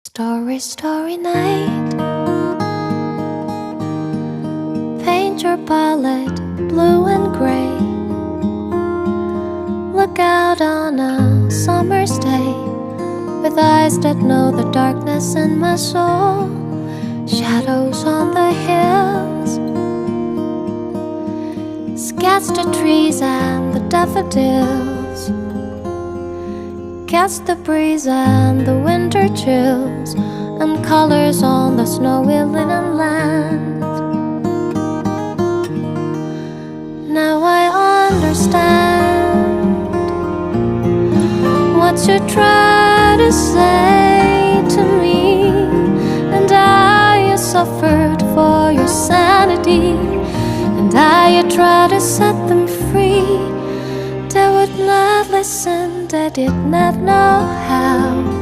Starry, starry night. Paint your palette blue and gray. Look out on a summer's day with eyes that know the darkness in my soul. Shadows on the hills, sketch the trees and the daffodils, catch the breeze and the winter chills, and colors on the snowy linen land. Now I understand what you try to say to me, and I suffered for your sanity, and I try to set them free. They would not listen, they did not know how.